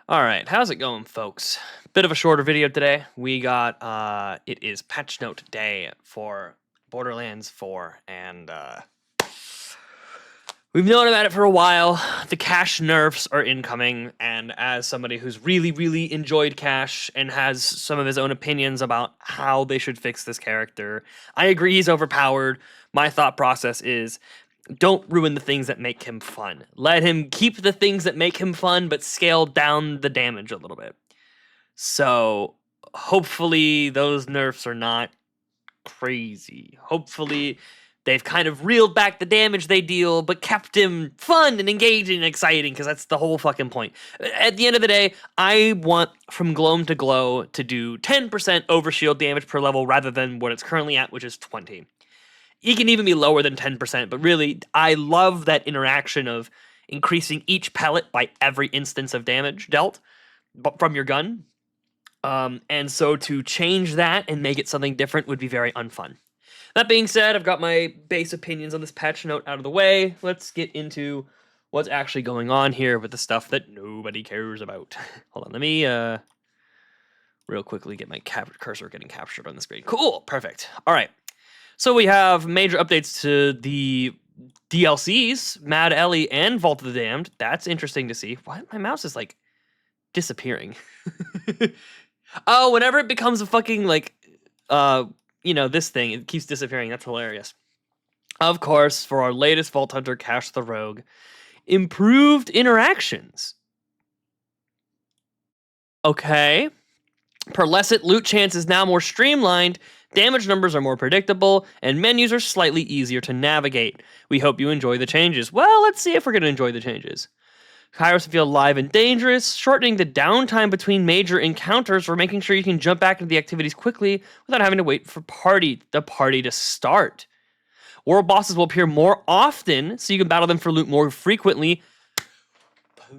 All right, how's it going, folks? Bit of a shorter video today. We got it is patch note day for Borderlands 4, and we've known about it for a while. The cache nerfs are incoming, and as somebody who's really enjoyed cache and has some of his own opinions about how they should fix this character, I agree he's overpowered. My thought process is don't ruin the things that make him fun. Let him keep the things that make him fun, but scale down the damage a little bit. So hopefully those nerfs are not crazy. Hopefully they've kind of reeled back the damage they deal, but kept him fun and engaging and exciting, because that's the whole fucking point. At the end of the day, I want From Gloam to Glow to do 10% overshield damage per level rather than what it's currently at, which is 20. He can even be lower than 10%, but really, I love that interaction of increasing each pellet by every instance of damage dealt from your gun. And so to change that and make it something different would be very unfun. That being said, I've got my base opinions on this patch note out of the way. Let's get into what's actually going on here with the stuff that nobody cares about. Hold on, let me real quickly get my cursor getting captured on the screen. Cool, perfect. All right. So we have major updates to the DLCs, Mad Ellie and Vault of the Damned. That's interesting to see. Why my mouse is like disappearing? Oh, whenever it becomes a fucking like this thing, it keeps disappearing. That's hilarious. Of course, for our latest Vault Hunter, Cash the Rogue, improved interactions. Okay. Pearlescent loot chance is now more streamlined, damage numbers are more predictable, and menus are slightly easier to navigate. We hope you enjoy the changes. Well, let's see if we're going to enjoy the changes. Kairos feel live and dangerous, shortening the downtime between major encounters for making sure you can jump back into the activities quickly without having to wait for the party to start. World bosses will appear more often, so you can battle them for loot more frequently.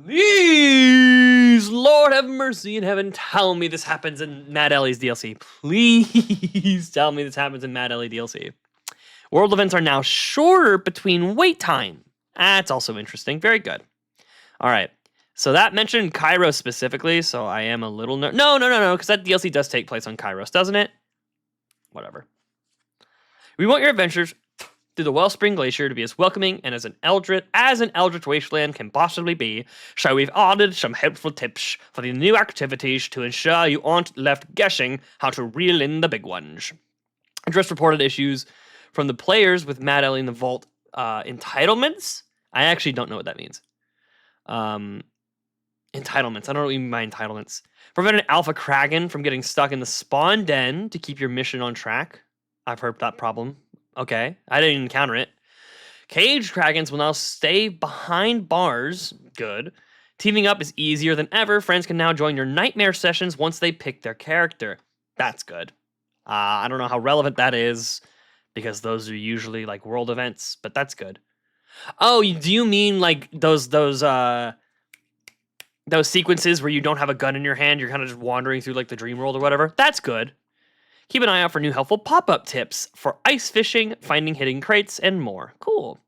Please, Lord have mercy in heaven, tell me this happens in Mad Ellie's DLC. Please tell me this happens in Mad Ellie DLC. World events are now shorter between wait time. That's also interesting. Very good. All right. So that mentioned Kairos specifically, so I am a little No, because that DLC does take place on Kairos, doesn't it? Whatever. We want your adventures through the Wellspring Glacier to be as welcoming and as an eldritch wasteland can possibly be, so we've added some helpful tips for the new activities to ensure you aren't left guessing how to reel in the big ones. Address reported issues from the players with Mad Ellie in the Vault entitlements. I actually don't know what that means. Entitlements. I don't know what you mean by entitlements. Prevent an alpha Kragan from getting stuck in the spawn den to keep your mission on track. I've heard that problem. Okay, I didn't encounter it. Caged Kragans will now stay behind bars. Good. Teaming up is easier than ever. Friends can now join your nightmare sessions once they pick their character. That's good. I don't know how relevant that is, because those are usually like world events, but that's good. Oh, do you mean like those sequences where you don't have a gun in your hand, you're kind of just wandering through like the dream world or whatever? That's good. Keep an eye out for new helpful pop-up tips for ice fishing, finding hidden crates, and more. Cool.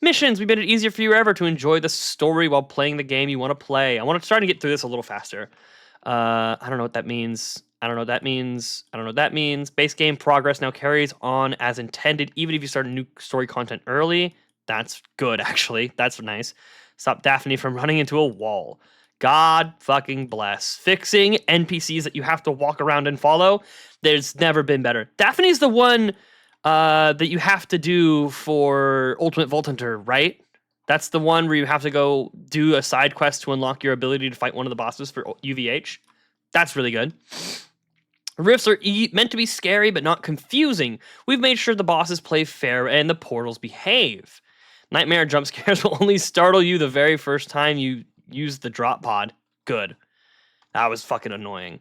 Missions, we made it easier for you ever to enjoy the story while playing the game you want to play. I want to try to get through this a little faster. I don't know what that means. I don't know what that means. I don't know what that means. Base game progress now carries on as intended, even if you start new story content early. That's good, actually. That's nice. Stop Daphne from running into a wall. God fucking bless. Fixing NPCs that you have to walk around and follow. There's never been better. Daphne's the one that you have to do for Ultimate Vault Hunter, right? That's the one where you have to go do a side quest to unlock your ability to fight one of the bosses for UVH. That's really good. Rifts are meant to be scary, but not confusing. We've made sure the bosses play fair and the portals behave. Nightmare jump scares will only startle you the very first time you use the drop pod. Good. That was fucking annoying.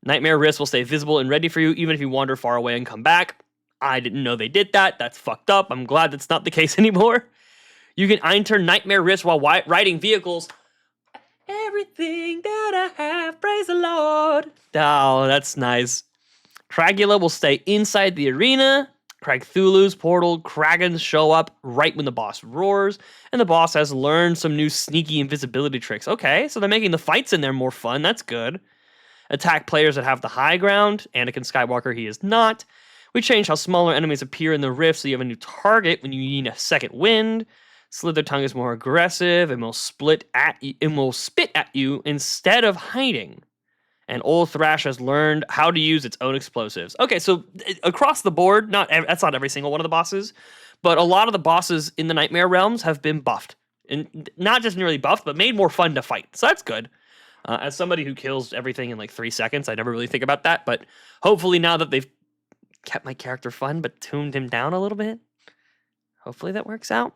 Nightmare risks will stay visible and ready for you even if you wander far away and come back. I didn't know they did that. That's fucked up. I'm glad that's not the case anymore. You can enter Nightmare risks while riding vehicles. Everything that I have, praise the Lord. Oh, that's nice. Cragula will stay inside the arena. Cthulhu's portal, Kragans show up right when the boss roars, and the boss has learned some new sneaky invisibility tricks. Okay, so they're making the fights in there more fun. That's good. Attack players that have the high ground. Anakin Skywalker, he is not. We changed how smaller enemies appear in the rift, so you have a new target when you need a second wind. Slither Tongue is more aggressive and will spit at you instead of hiding. And Old Thrash has learned how to use its own explosives. Okay, so across the board, that's not every single one of the bosses, but a lot of the bosses in the Nightmare Realms have been buffed. And not just nearly buffed, but made more fun to fight. So that's good. As somebody who kills everything in like 3 seconds, I never really think about that. But hopefully now that they've kept my character fun, but tuned him down a little bit, hopefully that works out.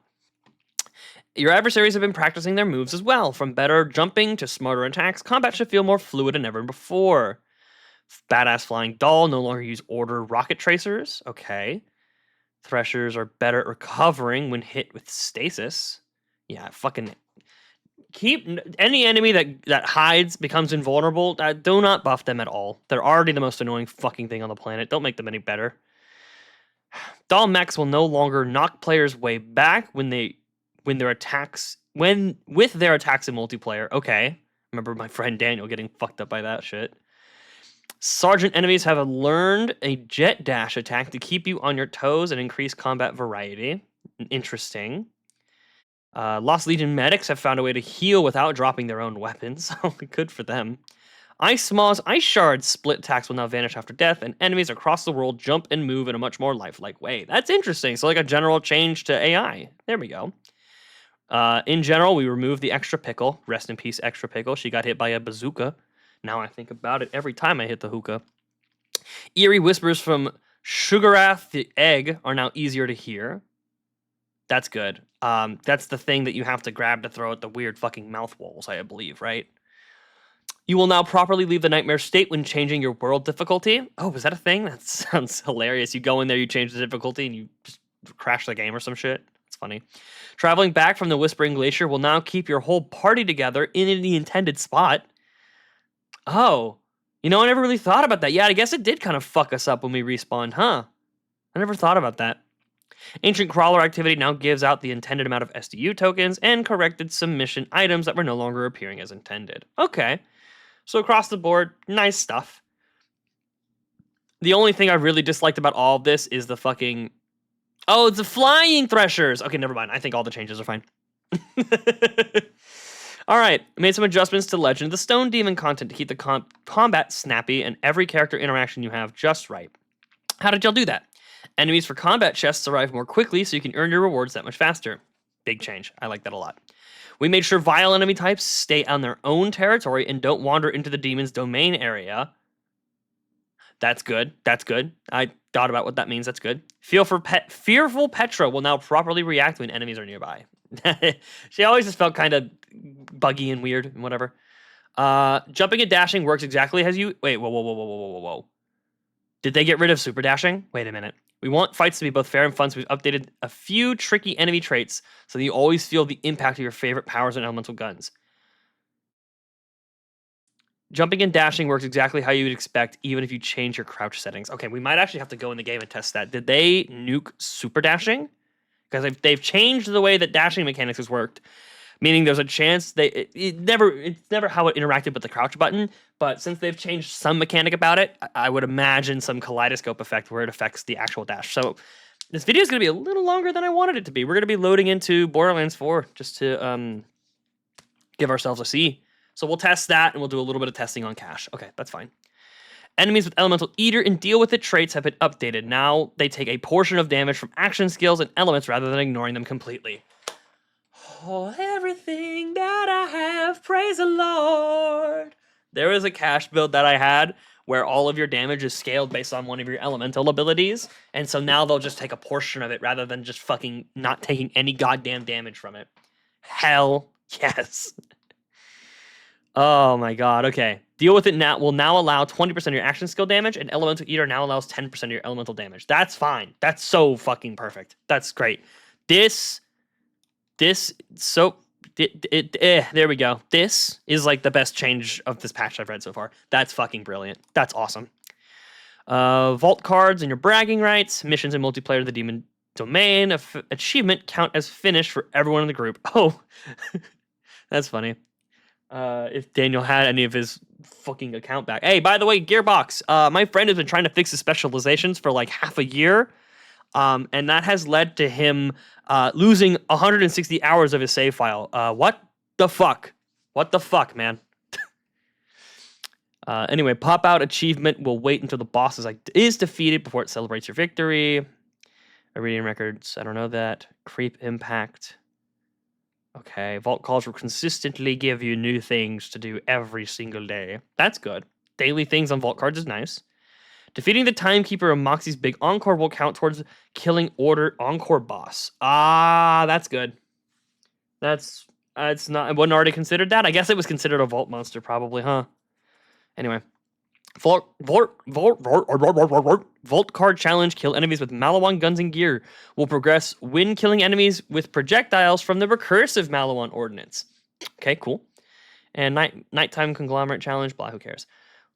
Your adversaries have been practicing their moves as well. From better jumping to smarter attacks, combat should feel more fluid than ever before. Badass Flying Doll no longer use order rocket tracers. Okay. Threshers are better at recovering when hit with stasis. Yeah, fucking keep any enemy that hides becomes invulnerable. Do not buff them at all. They're already the most annoying fucking thing on the planet. Don't make them any better. Doll mechs will no longer knock players way back with their attacks in multiplayer. Okay. Remember my friend Daniel getting fucked up by that shit. Sergeant enemies have learned a jet dash attack to keep you on your toes and increase combat variety. Interesting. Lost Legion medics have found a way to heal without dropping their own weapons. Good for them. Ice shards split attacks will now vanish after death, and enemies across the world jump and move in a much more lifelike way. That's interesting. So like a general change to AI. There we go. In general, we removed the extra pickle. Rest in peace, extra pickle. She got hit by a bazooka. Now I think about it every time I hit the hookah. Eerie whispers from Sugarath the egg are now easier to hear. That's good. That's the thing that you have to grab to throw at the weird fucking mouth walls, I believe, right? You will now properly leave the nightmare state when changing your world difficulty. Oh, was that a thing? That sounds hilarious. You go in there, you change the difficulty, and you just crash the game or some shit. It's funny. Traveling back from the Whispering Glacier will now keep your whole party together in the intended spot. Oh, I never really thought about that. Yeah, I guess it did kind of fuck us up when we respawned, huh? I never thought about that. Ancient Crawler activity now gives out the intended amount of SDU tokens and corrected some mission items that were no longer appearing as intended. Okay. So across the board, nice stuff. The only thing I really disliked about all of this is the fucking... Oh, it's the flying threshers! Okay, never mind. I think all the changes are fine. Alright, made some adjustments to Legend of the Stone Demon content to keep the combat snappy and every character interaction you have just right. How did y'all do that? Enemies for combat chests arrive more quickly so you can earn your rewards that much faster. Big change. I like that a lot. We made sure vile enemy types stay on their own territory and don't wander into the demon's domain area. That's good. That's good. I thought about what that means. That's good. Fearful Petra will now properly react when enemies are nearby. She always just felt kind of buggy and weird and whatever. Jumping and dashing works exactly as you... Wait, whoa. Did they get rid of super dashing? Wait a minute. We want fights to be both fair and fun, so we've updated a few tricky enemy traits so that you always feel the impact of your favorite powers and elemental guns. Jumping and dashing works exactly how you would expect, even if you change your crouch settings. Okay, we might actually have to go in the game and test that. Did they nuke super dashing? Because they've changed the way that dashing mechanics has worked, meaning there's a chance it's never how it interacted with the crouch button, but since they've changed some mechanic about it, I would imagine some kaleidoscope effect where it affects the actual dash. So this video is going to be a little longer than I wanted it to be. We're going to be loading into Borderlands 4 just to give ourselves a C. So we'll test that, and we'll do a little bit of testing on cash. Okay, that's fine. Enemies with Elemental Eater and Deal With It traits have been updated. Now they take a portion of damage from action skills and elements rather than ignoring them completely. Oh, everything that I have, praise the Lord. There was a cash build that I had where all of your damage is scaled based on one of your elemental abilities, and so now they'll just take a portion of it rather than just fucking not taking any goddamn damage from it. Hell yes. Oh my god, okay. Deal With It now will now allow 20% of your action skill damage, and Elemental Eater now allows 10% of your elemental damage. That's fine. That's so fucking perfect. That's great. There we go. This is like the best change of this patch I've read so far. That's fucking brilliant. That's awesome. Vault cards and your bragging rights. Missions in multiplayer, the Demon Domain achievement count as finished for everyone in the group. Oh, that's funny. If Daniel had any of his fucking account back. Hey, by the way, Gearbox, my friend has been trying to fix his specializations for like half a year. And that has led to him losing 160 hours of his save file. What the fuck? What the fuck, man? Anyway, pop out achievement will wait until the boss is defeated before it celebrates your victory. Iridium records, I don't know that. Creep impact. Okay, vault calls will consistently give you new things to do every single day. That's good. Daily things on vault cards is nice. Defeating the timekeeper of Moxie's big encore will count towards killing Order Encore boss. Ah, that's good. It's not. I wasn't already considered that. I guess it was considered a vault monster, probably, huh? Anyway, vault card challenge. Kill enemies with Malawan guns and gear. Will progress when killing enemies with projectiles from the recursive Malawan ordnance. Okay, cool. And nighttime conglomerate challenge. Blah, who cares?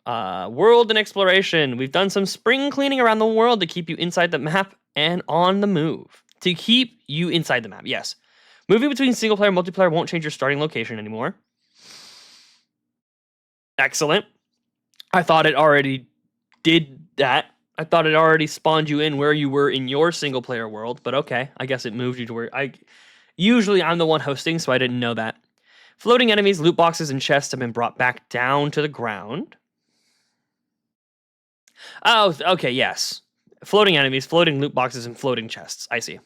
World and exploration. We've done some spring cleaning around the world to keep you inside the map and on the move. To keep you inside the map, yes. Moving between single player and multiplayer won't change your starting location anymore. Excellent. I thought it already did that. I thought it already spawned you in where you were in your single player world, but okay. I guess it moved you to where usually I'm the one hosting, so I didn't know that. Floating enemies, loot boxes, and chests have been brought back down to the ground. Oh, okay, yes. Floating enemies, floating loot boxes, and floating chests. I see.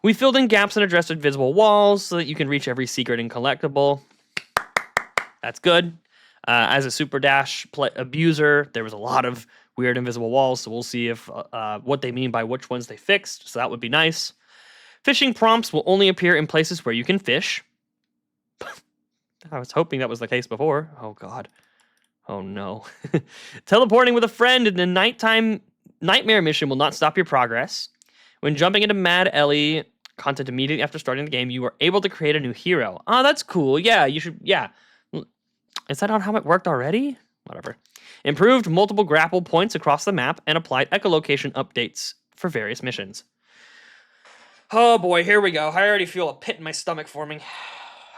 We filled in gaps and addressed invisible walls so that you can reach every secret and collectible. That's good. As a Super Dash abuser, there was a lot of weird invisible walls, so we'll see if what they mean by which ones they fixed, so that would be nice. Fishing prompts will only appear in places where you can fish. I was hoping that was the case before. Oh, God. Oh, no. Teleporting with a friend in the nighttime nightmare mission will not stop your progress. When jumping into Mad Ellie content immediately after starting the game, you are able to create a new hero. Oh, that's cool. Yeah, you should... Yeah. Is that not how it worked already? Whatever. Improved multiple grapple points across the map and applied echolocation updates for various missions. Oh boy, here we go. I already feel a pit in my stomach forming.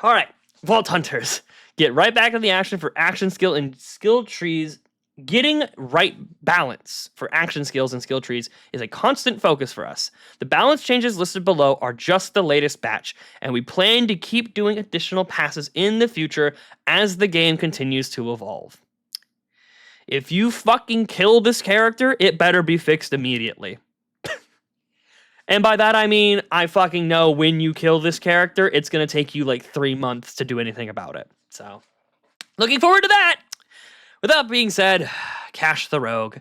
All right, Vault Hunters. Get right back to the action for action skill and skill trees. Getting right balance for action skills and skill trees is a constant focus for us. The balance changes listed below are just the latest batch, and we plan to keep doing additional passes in the future as the game continues to evolve. If you fucking kill this character, it better be fixed immediately. And by that I mean, I fucking know when you kill this character, it's going to take you like 3 months to do anything about it. So, looking forward to that! With that being said, Cash the Rogue.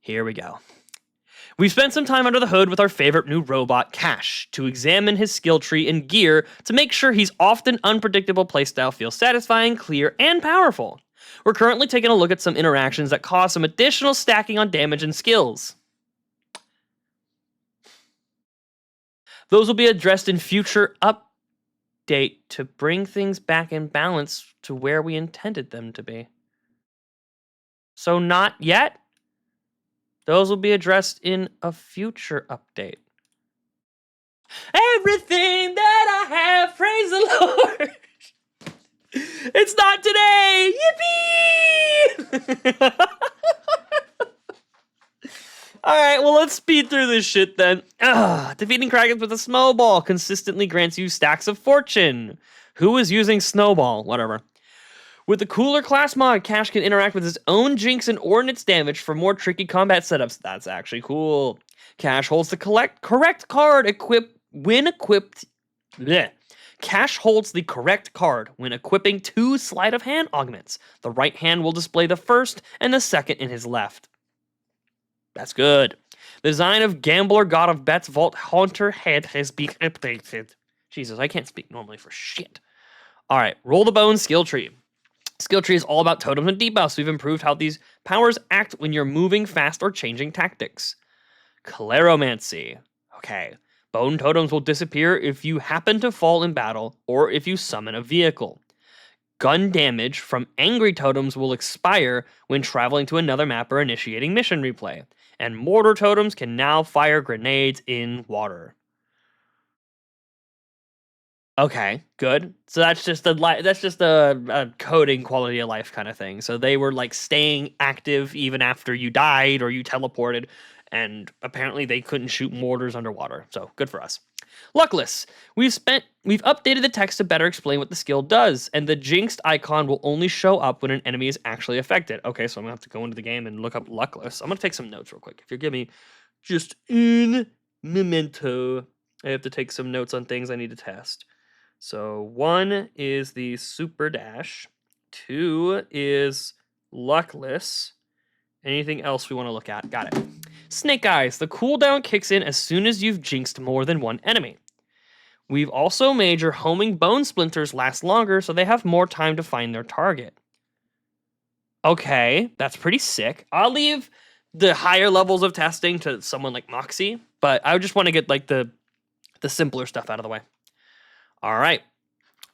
Here we go. We've spent some time under the hood with our favorite new robot, Cash, to examine his skill tree and gear to make sure his often unpredictable playstyle feels satisfying, clear, and powerful. We're currently taking a look at some interactions that cause some additional stacking on damage and skills. Those will be addressed in future update to bring things back in balance to where we intended them to be. So not yet? Those will be addressed in a future update. Everything that I have, praise the Lord. It's not today. Yippee! All right, well, let's speed through this shit then. Defeating Krakens with a snowball consistently grants you stacks of fortune. Who is using snowball? Whatever. With the cooler class mod, Cash can interact with his own jinx and ordnance damage for more tricky combat setups. That's actually cool. Cash holds the correct card when equipped. Bleh. Cash holds the correct card when equipping 2 sleight of hand augments. The right hand will display the first and the second in his left. That's good. The design of Gambler God of Bets Vault Hunter head has been updated. Jesus, I can't speak normally for shit. All right, Roll the Bone skill tree. Skill tree is all about totems and debuffs. We've improved how these powers act when you're moving fast or changing tactics. Cleromancy. Okay. Bone totems will disappear if you happen to fall in battle or if you summon a vehicle. Gun damage from angry totems will expire when traveling to another map or initiating mission replay. and mortar totems can now fire grenades in water. Okay, good. So that's just a coding quality of life kind of thing. So they were like staying active even after you died or you teleported, and apparently they couldn't shoot mortars underwater. So good for us. Luckless. We've updated the text to better explain what the skill does, and the jinxed icon will only show up when an enemy is actually affected. Okay, so I'm gonna have to go into the game and look up Luckless. I'm gonna take some notes real quick. If you give me just un memento, I have to take some notes on things I need to test. So 1 is the super dash, 2 is luckless. Anything else we want to look at? Got it. Snake Eyes. The cooldown kicks in as soon as you've jinxed more than one enemy. We've also made your homing bone splinters last longer so they have more time to find their target. Okay, that's pretty sick. I'll leave the higher levels of testing to someone like Moxie, but I just want to get like the simpler stuff out of the way. All right,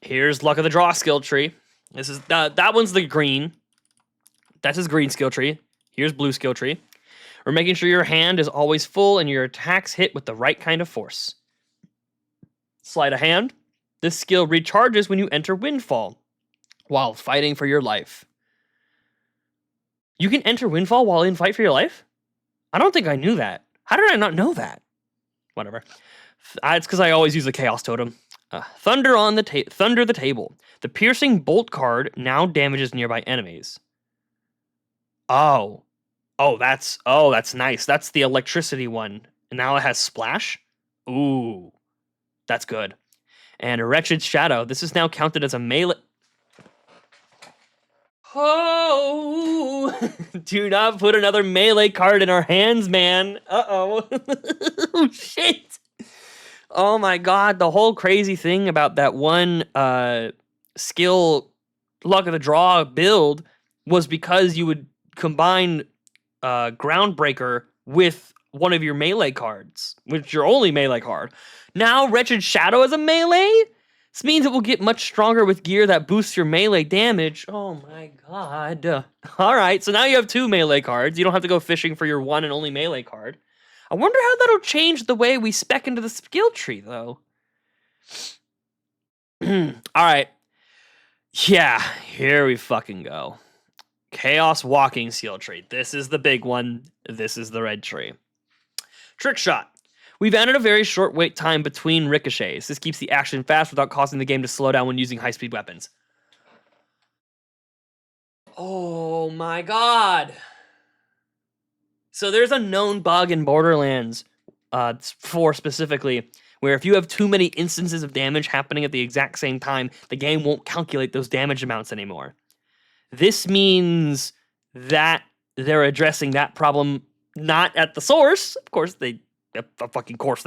here's Luck of the Draw skill tree. This is that one's the green. That's his green skill tree. Here's blue skill tree. We're making sure your hand is always full and your attacks hit with the right kind of force. Sleight of hand. This skill recharges when you enter Windfall while fighting for your life. You can enter Windfall while in fight for your life? I don't think I knew that. How did I not know that? Whatever. It's because I always use a Chaos Totem. Thunder the table. The piercing bolt card now damages nearby enemies. Oh, that's nice. That's the electricity one, and now it has splash. Ooh, that's good. And a wretched shadow. This is now counted as a melee. Oh, do not put another melee card in our hands, man. Uh-oh. Oh, shit. Oh my god, the whole crazy thing about that one skill Luck of the Draw build was because you would combine Groundbreaker with one of your melee cards, which is your only melee card. Now Wretched Shadow is a melee? This means it will get much stronger with gear that boosts your melee damage. Oh my god. Alright, so now you have 2 melee cards. You don't have to go fishing for your one and only melee card. I wonder how that'll change the way we spec into the skill tree, though. Alright. Yeah, here we fucking go. Chaos Walking skill tree. This is the big one. This is the red tree. Trick Shot. We've added a very short wait time between ricochets. This keeps the action fast without causing the game to slow down when using high-speed weapons. Oh my god. So there's a known bug in Borderlands 4 specifically, where if you have too many instances of damage happening at the exact same time, the game won't calculate those damage amounts anymore. This means that they're addressing that problem not at the source. Of course, they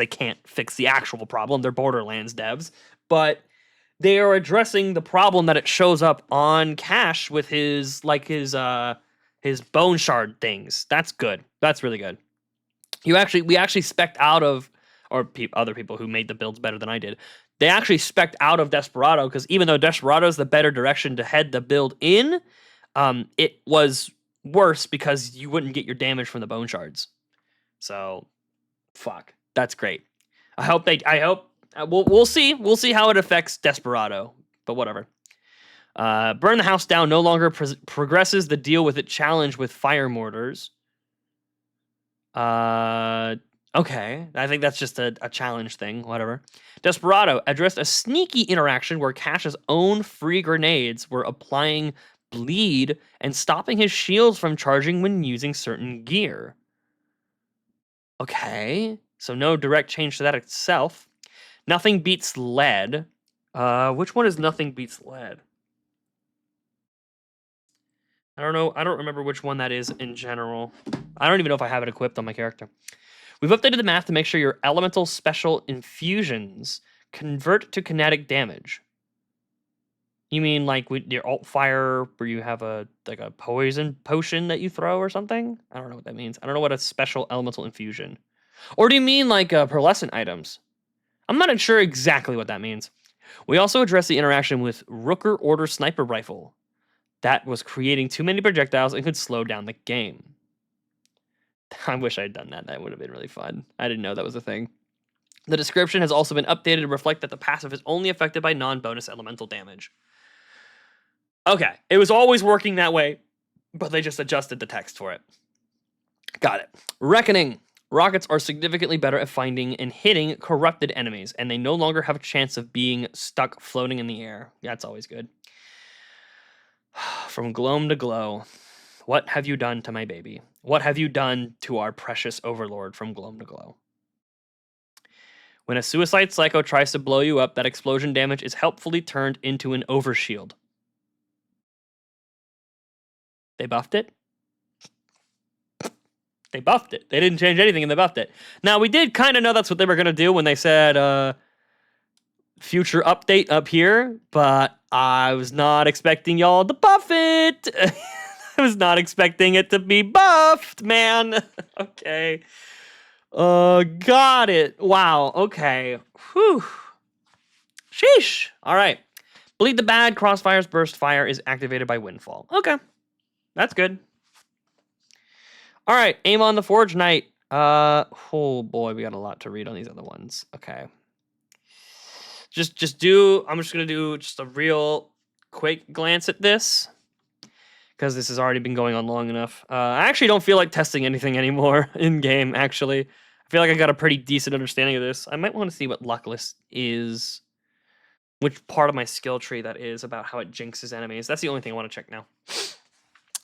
can't fix the actual problem. They're Borderlands devs. But they are addressing the problem that it shows up on Cash with his bone shard things. That's good. That's really good. We actually spec'd out of, or other people who made the builds better than I did, they actually spec'd out of Desperado, because even though Desperado is the better direction to head the build in, it was worse because you wouldn't get your damage from the bone shards. So, fuck. That's great. We'll see. We'll see how it affects Desperado, but whatever. Burn the House Down no longer progresses the deal with it challenge with fire mortars. Okay. I think that's just a challenge thing. Whatever. Desperado addressed a sneaky interaction where Cash's own free grenades were applying bleed and stopping his shields from charging when using certain gear. Okay. So no direct change to that itself. Nothing beats lead. Which one is Nothing Beats Lead? I don't know. I don't remember which one that is in general. I don't even know if I have it equipped on my character. We've updated the math to make sure your elemental special infusions convert to kinetic damage. You mean like with your alt fire where you have a poison potion that you throw or something? I don't know what that means. I don't know what a special elemental infusion. Or do you mean like pearlescent items? I'm not sure exactly what that means. We also addressed the interaction with Rooker Order Sniper Rifle. That was creating too many projectiles and could slow down the game. I wish I'd done that. That would have been really fun. I didn't know that was a thing. The description has also been updated to reflect that the passive is only affected by non-bonus elemental damage. Okay, it was always working that way, but they just adjusted the text for it. Got it. Reckoning. Rockets are significantly better at finding and hitting corrupted enemies, and they no longer have a chance of being stuck floating in the air. That's always good. From gloam to glow. What have you done to my baby? What have you done to our precious overlord from gloam to glow? When a suicide psycho tries to blow you up, that explosion damage is helpfully turned into an overshield. They buffed it? They buffed it. They didn't change anything and they buffed it. Now, we did kind of know that's what they were going to do when they said future update up here, but I was not expecting y'all to buff it. I was not expecting it to be buffed, man. Okay. Got it. Wow. Okay. Whew. Sheesh. All right. Bleed the Bad, Crossfire's Burst Fire is activated by Windfall. Okay. That's good. All right, Amon the Forge Knight. Oh boy, we got a lot to read on these other ones. Okay. I'm just gonna do just a real quick glance at this, because this has already been going on long enough. I actually don't feel like testing anything anymore in game, actually. I feel like I got a pretty decent understanding of this. I might want to see what Luckless is, which part of my skill tree that is, about how it jinxes enemies. That's the only thing I want to check now.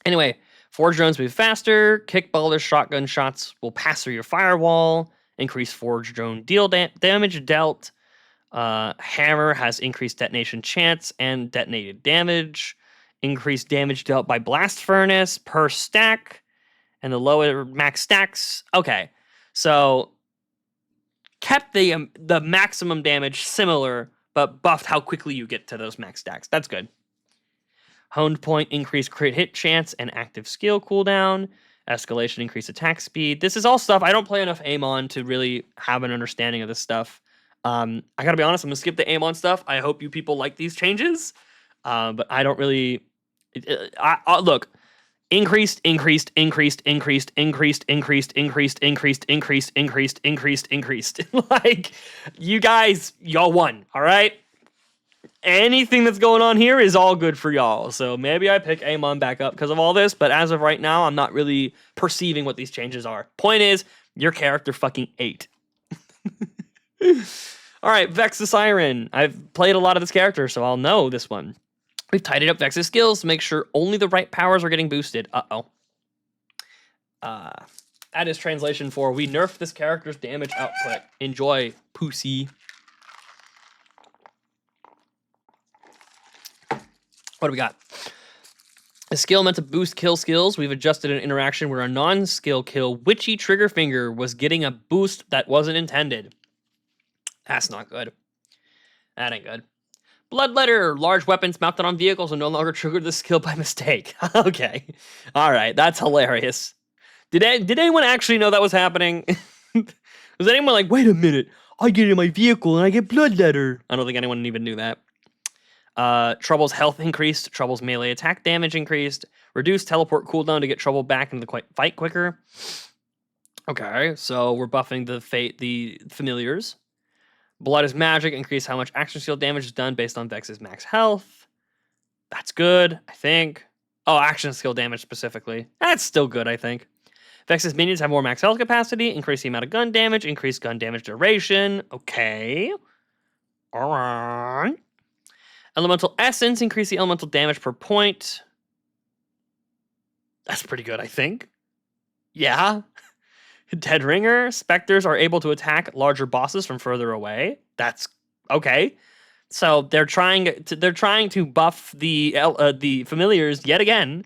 Anyway, Forge drones move faster. Kickballer shotgun shots will pass through your firewall. Increase Forge drone deal damage dealt. Hammer has increased detonation chance and detonated damage. Increased damage dealt by blast furnace per stack. And the lower max stacks. Okay, so kept the maximum damage similar, but buffed how quickly you get to those max stacks. That's good. Honed point, increased crit hit chance and active skill cooldown. Escalation, increased attack speed. This is all stuff I don't play enough Amon to really have an understanding of this stuff. I gotta be honest, I'm gonna skip the Amon stuff. I hope you people like these changes, but I don't really. Look, increased. Like, you guys, y'all won. All right. Anything that's going on here is all good for y'all. So maybe I pick Amon back up because of all this, but as of right now, I'm not really perceiving what these changes are. Point is, your character fucking ate. All right, Vex the Siren. I've played a lot of this character, so I'll know this one. We've tidied up Vex's skills to make sure only the right powers are getting boosted. Uh-oh. That is translation for, we nerfed this character's damage output. Enjoy, pussy. What do we got? A skill meant to boost kill skills. We've adjusted an interaction where a non-skill kill, Witchy Trigger Finger, was getting a boost that wasn't intended. That's not good. That ain't good. Bloodletter. Large weapons mounted on vehicles will no longer trigger the skill by mistake. Okay. All right. That's hilarious. Did anyone actually know that was happening? Was anyone like, wait a minute, I get in my vehicle and I get bloodletter? I don't think anyone even knew that. Trouble's health increased. Trouble's melee attack damage increased. Reduced teleport cooldown to get Trouble back into the fight quicker. Okay, so we're buffing the familiars. Blood is magic. Increase how much action skill damage is done based on Vex's max health. That's good, I think. Oh, action skill damage specifically. That's still good, I think. Vex's minions have more max health capacity. Increase the amount of gun damage. Increase gun damage duration. Okay. All right. Elemental Essence, increase the elemental damage per point. That's pretty good, I think. Yeah. Dead Ringer, Spectres are able to attack larger bosses from further away. That's okay. So they're trying to buff the familiars yet again.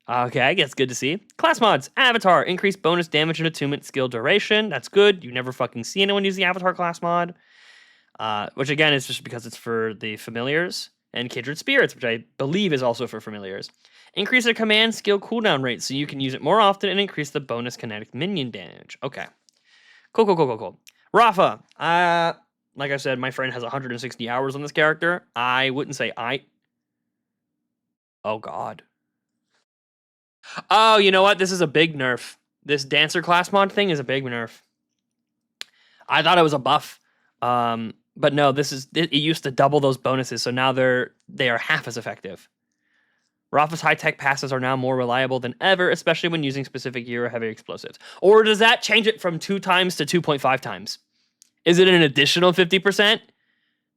Okay, I guess good to see. Class mods, Avatar, increase bonus damage and attunement skill duration. That's good. You never fucking see anyone use the Avatar class mod. Which again is just because it's for the familiars, and Kindred Spirits, which I believe is also for familiars. Increase the command skill cooldown rate so you can use it more often and increase the bonus kinetic minion damage. Okay. Cool. Rafa. Like I said, my friend has 160 hours on this character. I wouldn't say Oh God. Oh, you know what? This is a big nerf. This dancer class mod thing is a big nerf. I thought it was a buff. But no, it used to double those bonuses, so now they are half as effective. Rafa's high-tech passes are now more reliable than ever, especially when using specific gear or heavy explosives. Or does that change it from 2 times to 2.5 times? Is it an additional 50%?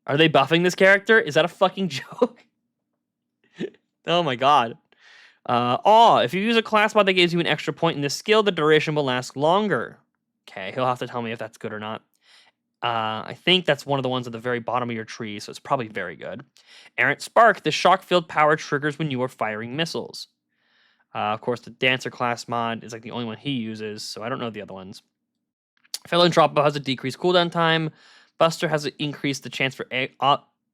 Are they buffing this character? Is that a fucking joke? Oh my god. If you use a class mod that gives you an extra point in this skill, the duration will last longer. Okay, he'll have to tell me if that's good or not. I think that's one of the ones at the very bottom of your tree, so it's probably very good. Errant Spark. The shock-filled power triggers when you are firing missiles. Of course, the Dancer class mod is like the only one he uses, so I don't know the other ones. Philanthropo has a decreased cooldown time. Buster has increased the chance for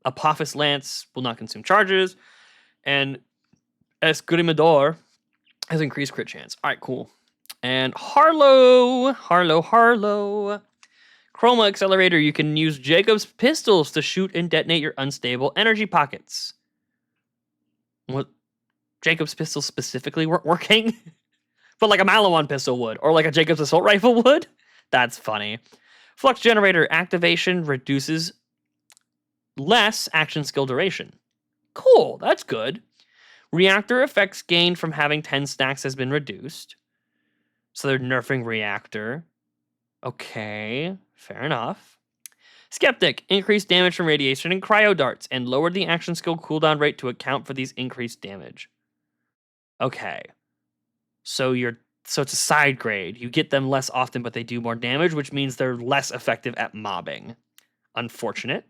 Apophis Lance will not consume charges. And Escrimador has increased crit chance. All right, cool. And Harlow. Chroma Accelerator, you can use Jacob's pistols to shoot and detonate your unstable energy pockets. What? Jacob's pistols specifically weren't working? But like a Malawan pistol would, or like a Jacob's assault rifle would? That's funny. Flux Generator activation reduces less action skill duration. Cool, that's good. Reactor effects gained from having 10 stacks has been reduced. So they're nerfing Reactor. Okay, fair enough. Skeptic, increased damage from radiation and cryo darts, and lowered the action skill cooldown rate to account for these increased damage. Okay. So it's a side grade. You get them less often, but they do more damage, which means they're less effective at mobbing. Unfortunate.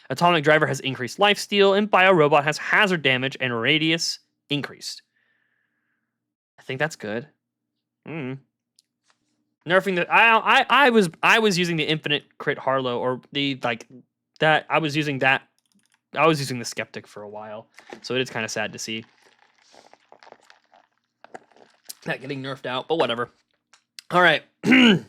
Atomic Driver has increased lifesteal, and Biorobot has hazard damage and radius increased. I think that's good. Nerfing the I was using the infinite crit Harlow, or the like that. I was using the Skeptic for a while, so it is kind of sad to see that getting nerfed out, but whatever. All right. There's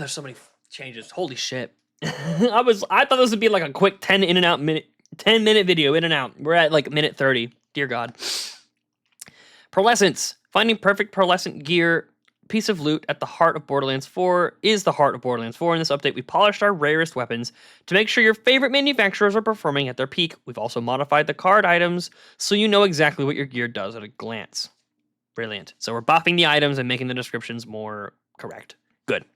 so many changes. Holy shit. I thought this would be like a quick 10 minute video in and out. We're at like minute 30. Dear God. Pearlescence. Finding perfect pearlescent gear piece of loot at the heart of Borderlands 4 is the heart of Borderlands 4. In this update, we polished our rarest weapons to make sure your favorite manufacturers are performing at their peak. We've also modified the card items so you know exactly what your gear does at a glance. Brilliant. So we're buffing the items and making the descriptions more correct. Good.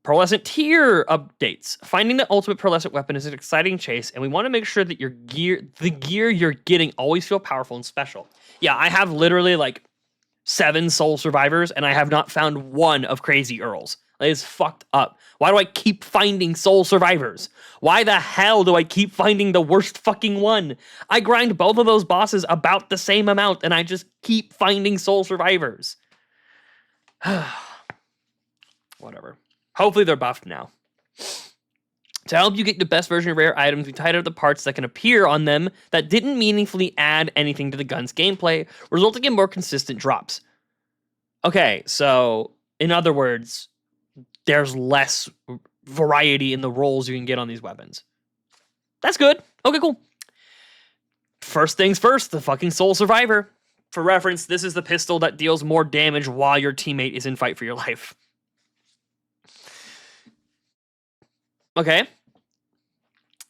Pearlescent tier updates. Finding the ultimate pearlescent weapon is an exciting chase, and we want to make sure that the gear you're getting always feel powerful and special. Yeah, I have literally like 7 soul survivors, and I have not found one of Crazy Earls. That is fucked up. Why do I keep finding soul survivors? Why the hell do I keep finding the worst fucking one? I grind both of those bosses about the same amount, and I just keep finding soul survivors. Whatever. Hopefully they're buffed now. To help you get the best version of rare items, we tied up the parts that can appear on them that didn't meaningfully add anything to the gun's gameplay, resulting in more consistent drops. Okay, so in other words, there's less variety in the rolls you can get on these weapons. That's good. Okay, cool. First things first, the fucking Soul Survivor. For reference, this is the pistol that deals more damage while your teammate is in fight for your life. Okay.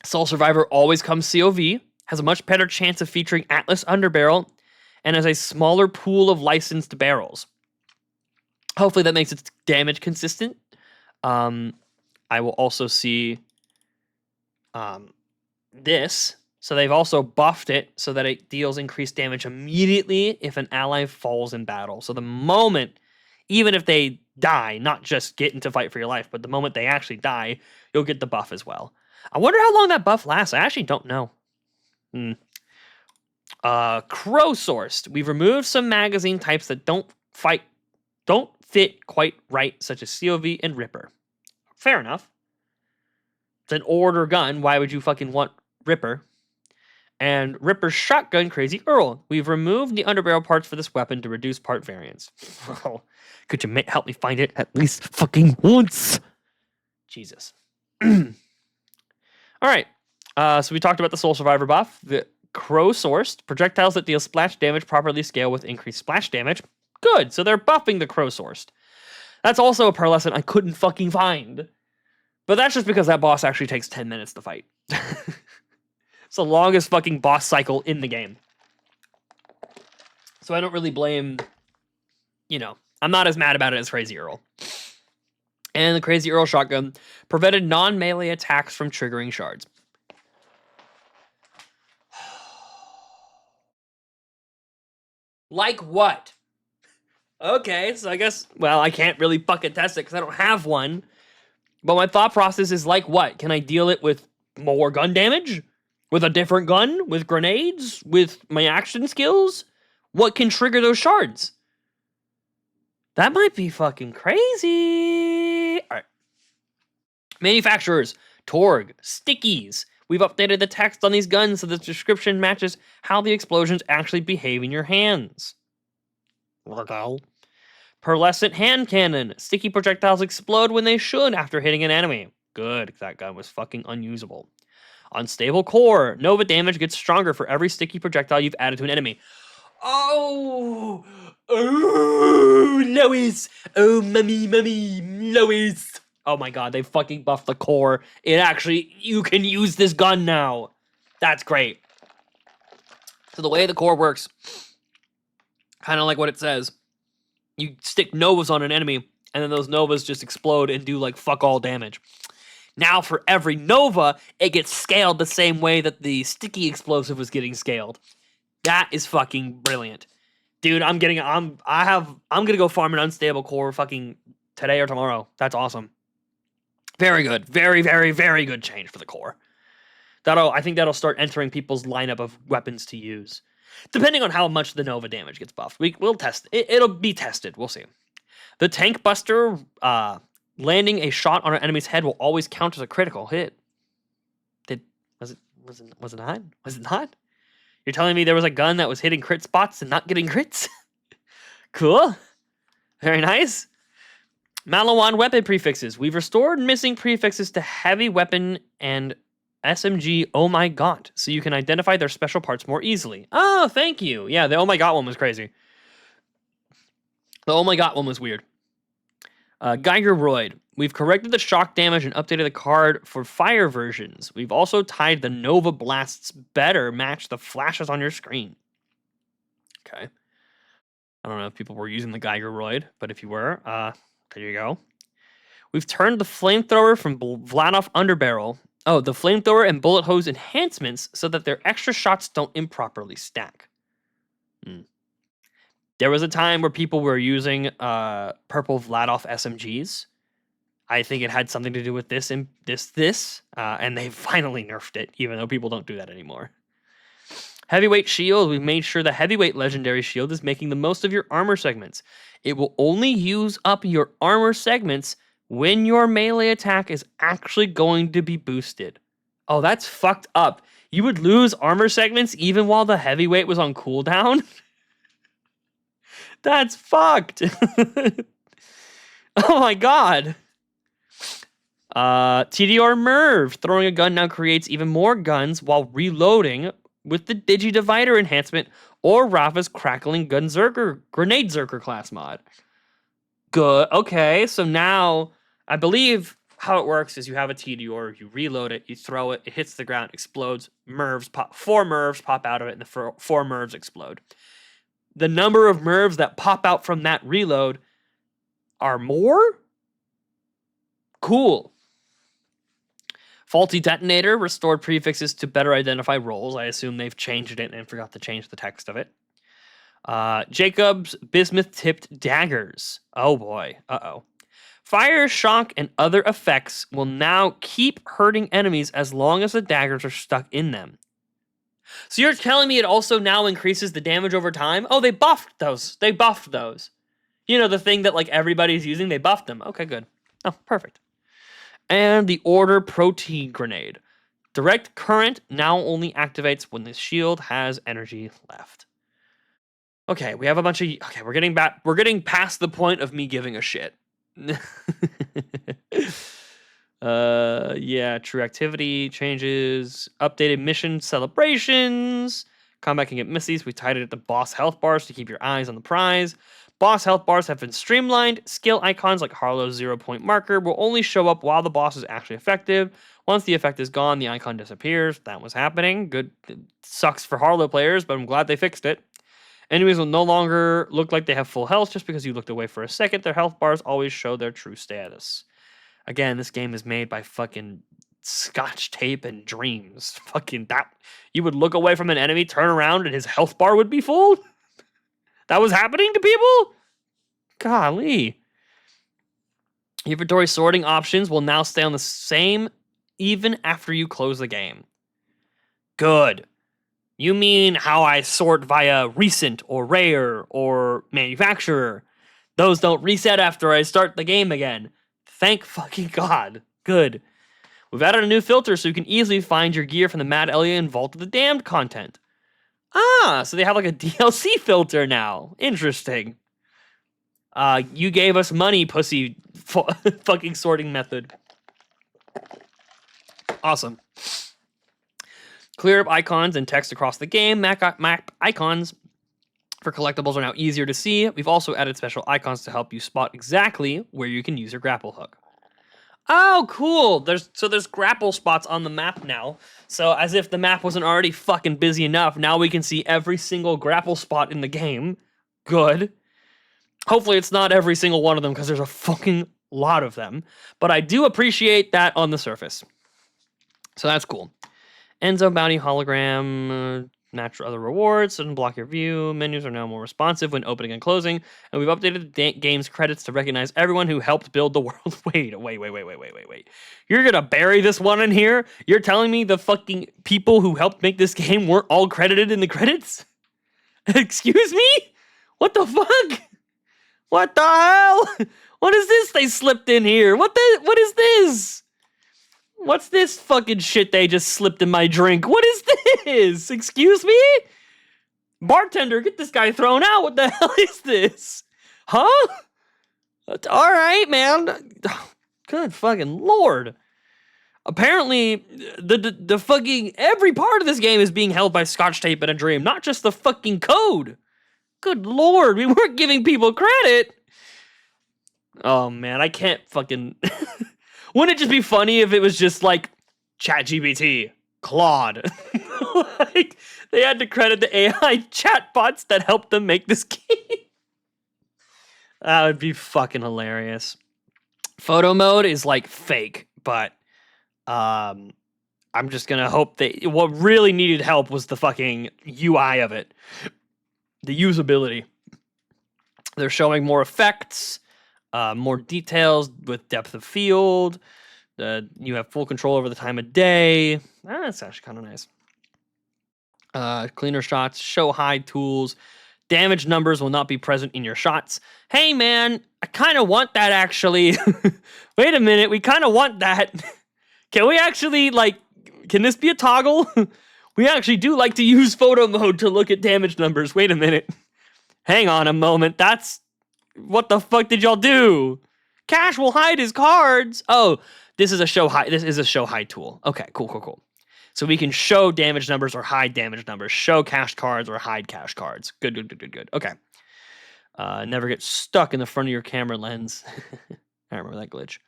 Soul Survivor always comes COV, has a much better chance of featuring Atlas Underbarrel, and has a smaller pool of licensed barrels. Hopefully that makes its damage consistent. I will also see this. So they've also buffed it so that it deals increased damage immediately if an ally falls in battle. So the moment, even if they die, not just get into fight for your life, but the moment they actually die, you'll get the buff as well. I wonder how long that buff lasts. I actually don't know. Crow-sourced. We've removed some magazine types that don't fit quite right, such as COV and Ripper. Fair enough. It's an order gun. Why would you fucking want Ripper? And Ripper's shotgun, Crazy Earl. We've removed the underbarrel parts for this weapon to reduce part variance. Could you help me find it at least fucking once? Jesus. All right. So we talked about the Soul Survivor buff. crow-sourced. Projectiles that deal splash damage properly scale with increased splash damage. Good, so they're buffing the crow-sourced. That's also a pearlescent I couldn't fucking find. But that's just because that boss actually takes 10 minutes to fight. It's the longest fucking boss cycle in the game. So I don't really blame, I'm not as mad about it as Crazy Earl. And the Crazy Earl shotgun prevented non-melee attacks from triggering shards. Like what? Okay, so I guess, well, I can't really fucking test it because I don't have one. But my thought process is like what? Can I deal it with more gun damage? With a different gun? With grenades? With my action skills? What can trigger those shards? That might be fucking crazy. All right. Manufacturers, Torg, Stickies. We've updated the text on these guns so the description matches how the explosions actually behave in your hands. Pearlescent hand cannon. Sticky projectiles explode when they should after hitting an enemy. Good, that gun was fucking unusable. Unstable core. Nova damage gets stronger for every sticky projectile you've added to an enemy. Oh, Lois. Oh, mummy, Lois. Oh my god, they fucking buffed the core. You can use this gun now. That's great. So the way the core works, kind of like what it says, you stick novas on an enemy, and then those novas just explode and do like fuck all damage. Now for every nova, it gets scaled the same way that the sticky explosive was getting scaled. That is fucking brilliant. Dude, I'm gonna go farm an unstable core fucking today or tomorrow. That's awesome. Very good. Very, very, very good change for the core. I think that'll start entering people's lineup of weapons to use. Depending on how much the Nova damage gets buffed. We'll test it. It'll be tested. We'll see. The Tank Buster, landing a shot on an enemy's head will always count as a critical hit. Was it not? Was it not? You're telling me there was a gun that was hitting crit spots and not getting crits? Cool. Very nice. Malawan weapon prefixes. We've restored missing prefixes to heavy weapon and SMG oh my god, so you can identify their special parts more easily. Oh, thank you. Yeah, the oh my god one was crazy. The oh my god one was weird. Geigerroid. We've corrected the shock damage and updated the card for fire versions. We've also tied the Nova blasts better match the flashes on your screen. Okay. I don't know if people were using the Geigerroid, but if you were, there you go. We've turned the flamethrower from Vladoff Underbarrel. Oh, the flamethrower and bullet hose enhancements so that their extra shots don't improperly stack. There was a time where people were using purple Vladoff SMGs. I think it had something to do with this and this, and they finally nerfed it, even though people don't do that anymore. Heavyweight shield. We've made sure the heavyweight legendary shield is making the most of your armor segments. It will only use up your armor segments when your melee attack is actually going to be boosted. Oh, that's fucked up. You would lose armor segments even while the heavyweight was on cooldown? That's fucked. Oh my god. TDR Merv. Throwing a gun now creates even more guns while reloading with the Digi-Divider enhancement or Rafa's Crackling Grenade Zerker class mod. Good. Okay, so now I believe how it works is you have a TDR, you reload it, you throw it, it hits the ground, explodes, four Mervs pop out of it, and the four Mervs explode. The number of Mervs that pop out from that reload are more? Cool. Faulty detonator. Restored prefixes to better identify roles. I assume they've changed it and forgot to change the text of it. Jacob's bismuth-tipped daggers. Oh boy. Uh-oh. Fire, shock, and other effects will now keep hurting enemies as long as the daggers are stuck in them. So you're telling me it also now increases the damage over time? Oh, they buffed those. They buffed those. You know, the thing that like everybody's using, they buffed them. Okay, good. Oh, perfect. And the Order Protein Grenade. Direct current now only activates when the shield has energy left. Okay, we have a bunch of... Okay, we're getting past the point of me giving a shit. Yeah, true activity changes, updated mission celebrations. Combat can get missies. We tied it at the boss health bars to keep your eyes on the prize. Boss health bars have been streamlined. Skill icons like Harlow's 0 point marker will only show up while the boss is actually effective. Once the effect is gone, the icon disappears. That was happening. Good. It sucks for Harlow players, but I'm glad they fixed it. Enemies will no longer look like they have full health just because you looked away for a second. Their health bars always show their true status. Again, this game is made by fucking Scotch tape and dreams. Fucking that. You would look away from an enemy, turn around, and his health bar would be full? That was happening to people? Golly. Inventory sorting options will now stay on the same even after you close the game. Good. You mean how I sort via recent or rare or manufacturer? Those don't reset after I start the game again. Thank fucking God. Good. We've added a new filter so you can easily find your gear from the Mad Elliot and Vault of the Damned content. Ah, so they have like a DLC filter now. Interesting. You gave us money, pussy fucking sorting method. Awesome. Clear up icons and text across the game. Map icons for collectibles are now easier to see. We've also added special icons to help you spot exactly where you can use your grapple hook. Oh, cool. There's grapple spots on the map now. So as if the map wasn't already fucking busy enough, now we can see every single grapple spot in the game. Good. Hopefully it's not every single one of them because there's a fucking lot of them. But I do appreciate that on the surface. So that's cool. Enzo Bounty hologram, match other rewards, doesn't block your view. Menus are now more responsive when opening and closing. And we've updated the game's credits to recognize everyone who helped build the world. Wait. You're gonna bury this one in here? You're telling me the fucking people who helped make this game weren't all credited in the credits? Excuse me? What the fuck? What the hell? What is this they slipped in here? What is this? What's this fucking shit they just slipped in my drink? What is this? Excuse me? Bartender, get this guy thrown out. What the hell is this? Huh? All right, man. Good fucking Lord. Apparently, the fucking every part of this game is being held by Scotch tape and a dream, not just the fucking code. Good Lord, we weren't giving people credit. Oh, man, I can't fucking... Wouldn't it just be funny if it was just like ChatGPT, Claude? Like, they had to credit the AI chatbots that helped them make this game. That would be fucking hilarious. Photo mode is like fake, but I'm just gonna hope that what really needed help was the fucking UI of it. The usability. They're showing more effects. More details with depth of field. You have full control over the time of day. That's actually kind of nice. Cleaner shots, show hide tools. Damage numbers will not be present in your shots. Hey, man, I kind of want that, actually. Wait a minute, we kind of want that. Can we actually, can this be a toggle? We actually do like to use photo mode to look at damage numbers. Wait a minute. Hang on a moment, what the fuck did y'all do? Cash will hide his cards. Oh, this is a show hide tool. Okay, cool. So we can show damage numbers or hide damage numbers. Show cash cards or hide cash cards. Good. Okay. Never get stuck in the front of your camera lens. I remember that glitch.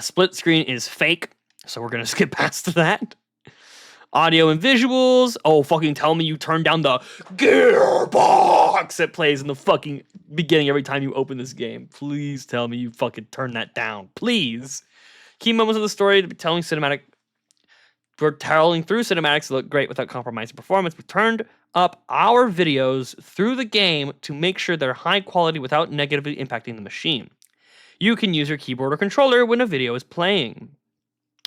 Split screen is fake, so we're gonna skip past that. Audio and visuals. Oh, fucking tell me you turn down the gearbox that plays in the fucking beginning every time you open this game. Please tell me you fucking turn that down. Please. Key moments of the story to be telling cinematic. We're telling through cinematics to look great without compromising performance. We turned up our videos through the game to make sure they're high quality without negatively impacting the machine. You can use your keyboard or controller when a video is playing.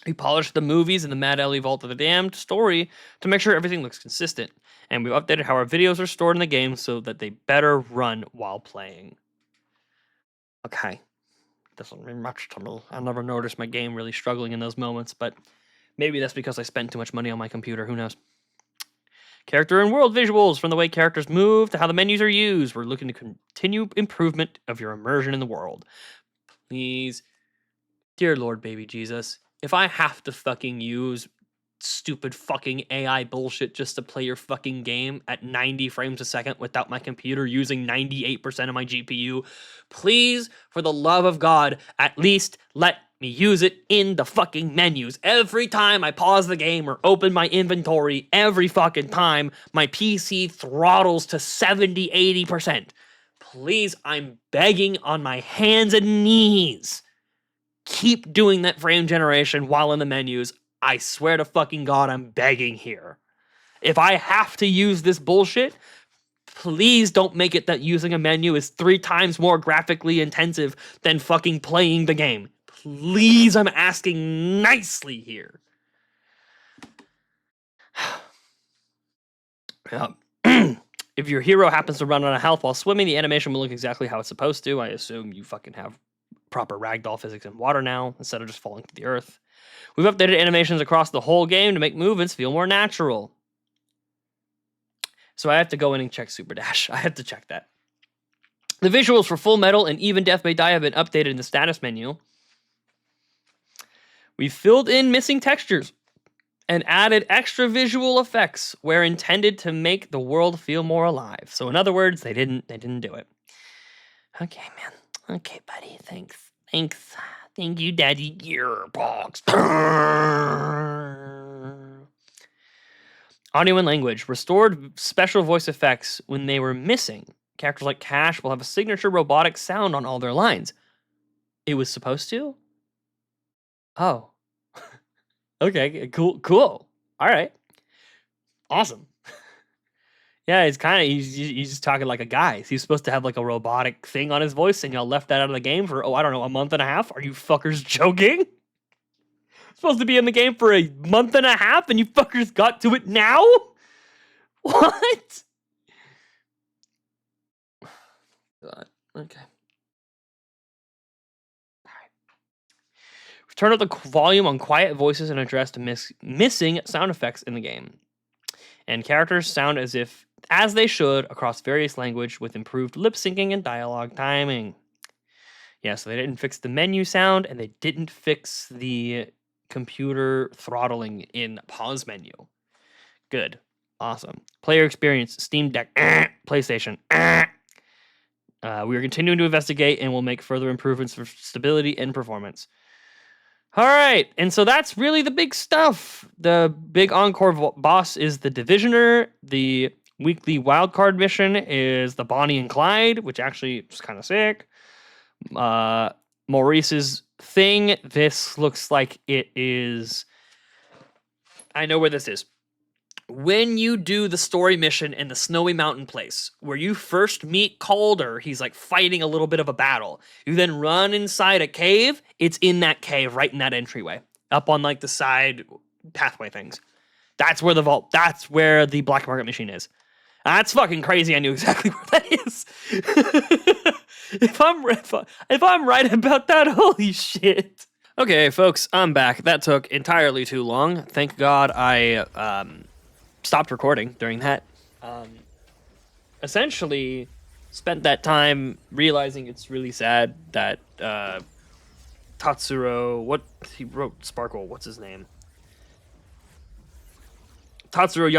We polished the movies and the Mad Ellie Vault of the Damned story to make sure everything looks consistent. And we've updated how our videos are stored in the game so that they better run while playing. Okay. Doesn't mean much to me. I never noticed my game really struggling in those moments, but maybe that's because I spent too much money on my computer. Who knows? Character and world visuals, from the way characters move to how the menus are used. We're looking to continue improvement of your immersion in the world. Please, dear Lord, baby Jesus, if I have to fucking use stupid fucking AI bullshit just to play your fucking game at 90 frames a second without my computer using 98% of my GPU, please, for the love of God, at least let me use it in the fucking menus. Every time I pause the game or open my inventory, every fucking time, my PC throttles to 70, 80%. Please, I'm begging on my hands and knees. Keep doing that frame generation while in the menus. I swear to fucking God, I'm begging here. If I have to use this bullshit, please don't make it that using a menu is 3 times more graphically intensive than fucking playing the game. Please, I'm asking nicely here. If your hero happens to run out of health while swimming, the animation will look exactly how it's supposed to. I assume you fucking have proper ragdoll physics in water now, instead of just falling to the earth. We've updated animations across the whole game to make movements feel more natural. So I have to go in and check Super Dash. I have to check that. The visuals for Full Metal and Even Death May Die have been updated in the status menu. We filled in missing textures and added extra visual effects where intended to make the world feel more alive. So in other words, they didn't do it. Okay, man. Okay, buddy. Thanks. Thank you, Daddy Gearbox. Audio and language. Restored special voice effects when they were missing. Characters like Cash will have a signature robotic sound on all their lines. It was supposed to? Oh. Okay, cool. All right. Awesome. Yeah, it's kind of, he's just talking like a guy. He's supposed to have like a robotic thing on his voice, and y'all left that out of the game for, I don't know, a month and a half? Are you fuckers joking? Supposed to be in the game for a month and a half, and you fuckers got to it now? What? God. Okay. We've turned up the volume on quiet voices and addressed missing sound effects in the game. And characters sound as they should across various language with improved lip syncing and dialogue timing. Yeah, so they didn't fix the menu sound, and they didn't fix the computer throttling in pause menu. Good. Awesome. Player experience, Steam Deck, PlayStation. We are continuing to investigate and will make further improvements for stability and performance. All right, and so that's really the big stuff. The big encore boss is the Divisioner. The weekly wildcard mission is the Bonnie and Clyde, which actually is kind of sick. Maurice's thing. This looks like it is... I know where this is. When you do the story mission in the Snowy Mountain place, where you first meet Calder, he's like fighting a little bit of a battle. You then run inside a cave. It's in that cave, right in that entryway, up on like the side pathway things. That's where that's where the black market machine is. That's fucking crazy. I knew exactly where that is. If I'm right about that, holy shit. Okay, folks, I'm back. That took entirely too long. Thank God I stopped recording during that. Essentially, spent that time realizing it's really sad that Tatsuro, what he wrote Sparkle, what's his name? Tatsuro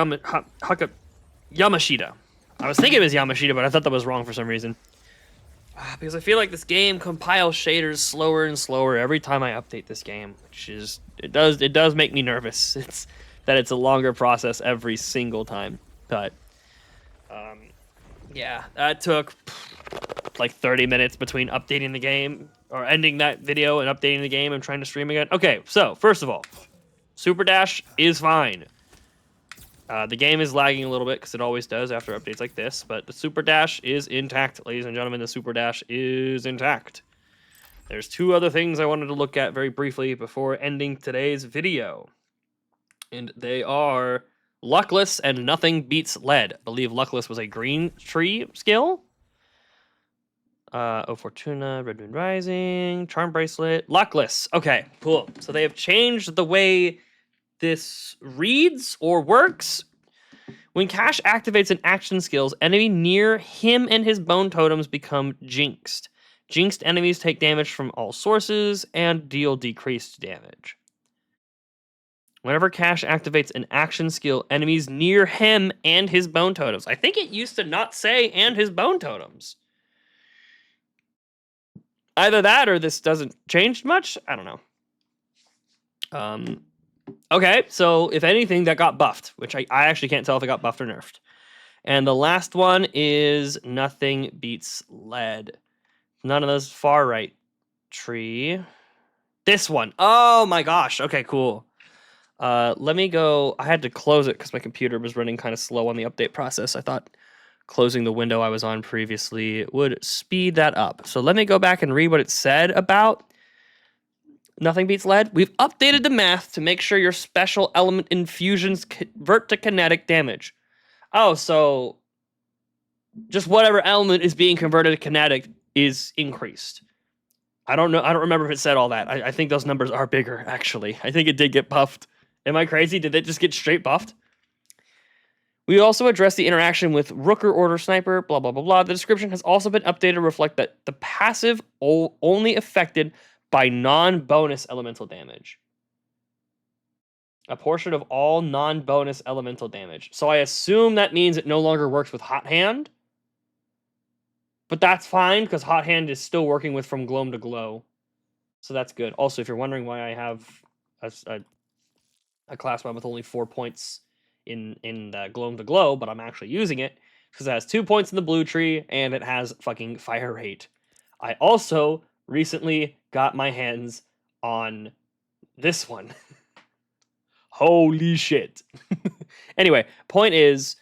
Yamashita. I was thinking it was Yamashita, but I thought that was wrong for some reason. Because I feel like this game compiles shaders slower and slower every time I update this game, which is it does make me nervous. It's a longer process every single time. But yeah, that took like 30 minutes between updating the game or ending that video and updating the game and trying to stream again. Okay, so first of all, Super Dash is fine. The game is lagging a little bit because it always does after updates like this, but the Super Dash is intact, ladies and gentlemen. The Super Dash is intact. There's 2 other things I wanted to look at very briefly before ending today's video. And they are Luckless and Nothing Beats Lead. I believe Luckless was a green tree skill. Oh Fortuna, Red Moon Rising, Charm Bracelet, Luckless. Okay, cool. So they have changed the way this reads or works. When Cash activates an action skills, enemy near him and his bone totems become jinxed. Jinxed enemies take damage from all sources and deal decreased damage. Whenever Cash activates an action skill, enemies near him and his bone totems. I think it used to not say and his bone totems. Either that or this doesn't change much. I don't know. Okay, so if anything, that got buffed, which I actually can't tell if it got buffed or nerfed. And the last one is Nothing Beats Lead. None of those far right tree. This one. Oh my gosh. Okay, cool. Let me go. I had to close it because my computer was running kind of slow on the update process. I thought closing the window I was on previously would speed that up. So let me go back and read what it said about Nothing Beats Lead. We've updated the math to make sure your special element infusions convert to kinetic damage. Oh, so just whatever element is being converted to kinetic is increased. I don't know. I don't remember if it said all that. I think those numbers are bigger, actually. I think it did get buffed. Am I crazy? Did it just get straight buffed? We also addressed the interaction with Rooker Order Sniper, blah, blah, blah, blah. The description has also been updated to reflect that the passive only affected by non-bonus elemental damage. A portion of all non-bonus elemental damage. So I assume that means it no longer works with Hot Hand. But that's fine, because Hot Hand is still working with From Gloam to Glow. So that's good. Also, if you're wondering why I have a class mod with only 4 points in the Gloam to Glow, but I'm actually using it, because it has 2 points in the blue tree, and it has fucking fire rate. I also recently got my hands on this one. Holy shit. Anyway, point is,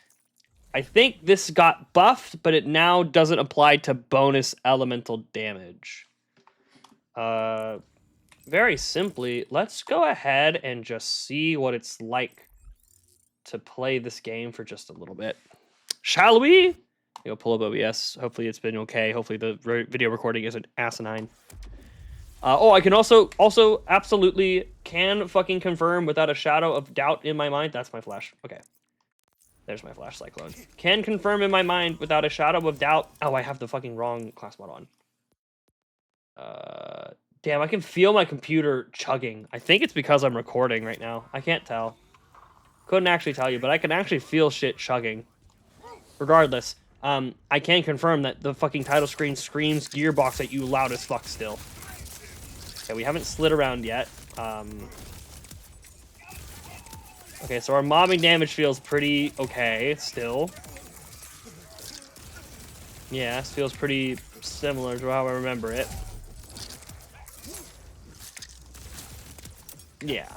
I think this got buffed, but it now doesn't apply to bonus elemental damage. Very simply, let's go ahead and just see what it's like to play this game for just a little bit. Shall we? Go pull up OBS. Hopefully it's been okay. Hopefully the video recording isn't asinine. I can also absolutely can fucking confirm without a shadow of doubt in my mind. That's my flash. Okay. There's my flash cyclone. Can confirm in my mind without a shadow of doubt. Oh, I have the fucking wrong class mod on. Damn, I can feel my computer chugging. I think it's because I'm recording right now. I can't tell. Couldn't actually tell you, but I can actually feel shit chugging. Regardless, I can confirm that the fucking title screen screams Gearbox at you loud as fuck still. Okay, we haven't slid around yet. Okay, so our mobbing damage feels pretty okay still. Yeah, this feels pretty similar to how I remember it. Yeah.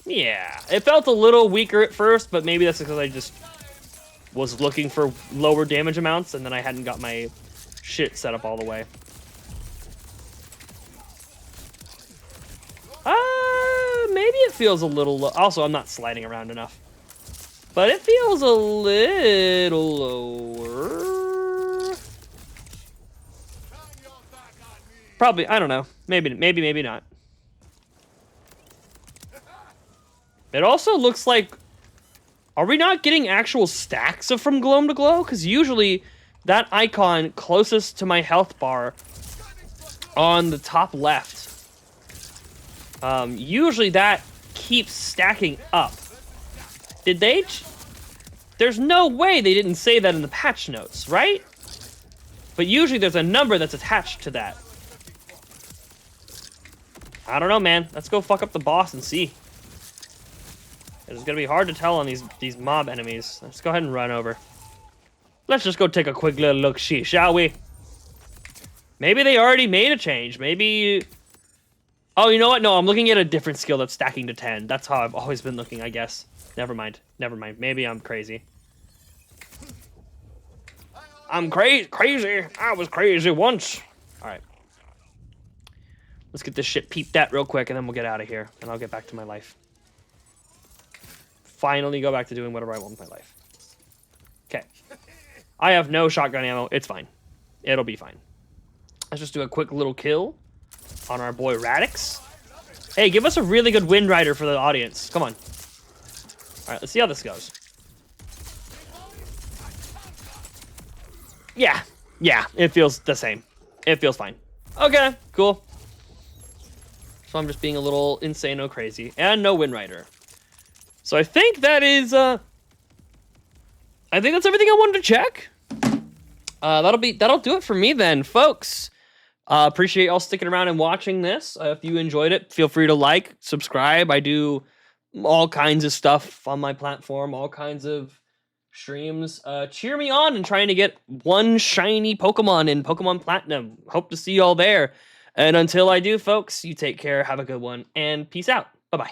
Yeah. It felt a little weaker at first, but maybe that's because I just was looking for lower damage amounts and then I hadn't got my shit set up all the way. Maybe it feels a little low. Also, I'm not sliding around enough. But it feels a little lower. Probably, I don't know. Maybe not. It also looks like... Are we not getting actual stacks of From Gloam to Glow? Because usually that icon closest to my health bar on the top left, usually that keeps stacking up. Did they... There's no way they didn't say that in the patch notes, right? But usually there's a number that's attached to that. I don't know, man. Let's go fuck up the boss and see. It's gonna be hard to tell on these mob enemies. Let's go ahead and run over. Let's just go take a quick little look-see, shall we? Maybe they already made a change. Maybe... Oh, you know what? No, I'm looking at a different skill that's stacking to 10. That's how I've always been looking, I guess. Never mind. Never mind. Maybe I'm crazy. I'm crazy. I was crazy once. All right. Let's get this shit peeped at real quick, and then we'll get out of here, and I'll get back to my life. Finally go back to doing whatever I want with my life. Okay. I have no shotgun ammo. It's fine. It'll be fine. Let's just do a quick little kill on our boy Radix. Hey, give us a really good Wind Rider for the audience. Come on. All right, let's see how this goes. Yeah, it feels the same. It feels fine. Okay, cool. So I'm just being a little insane or crazy. And no Wind Rider. So I think that is, I think that's everything I wanted to check. That'll do it for me then, folks. Appreciate y'all sticking around and watching this. If you enjoyed it, feel free to like, subscribe. I do all kinds of stuff on my platform, all kinds of streams. Cheer me on in trying to get one shiny Pokemon in Pokemon Platinum. Hope to see y'all there. And until I do, folks, you take care, have a good one, and peace out. Bye-bye.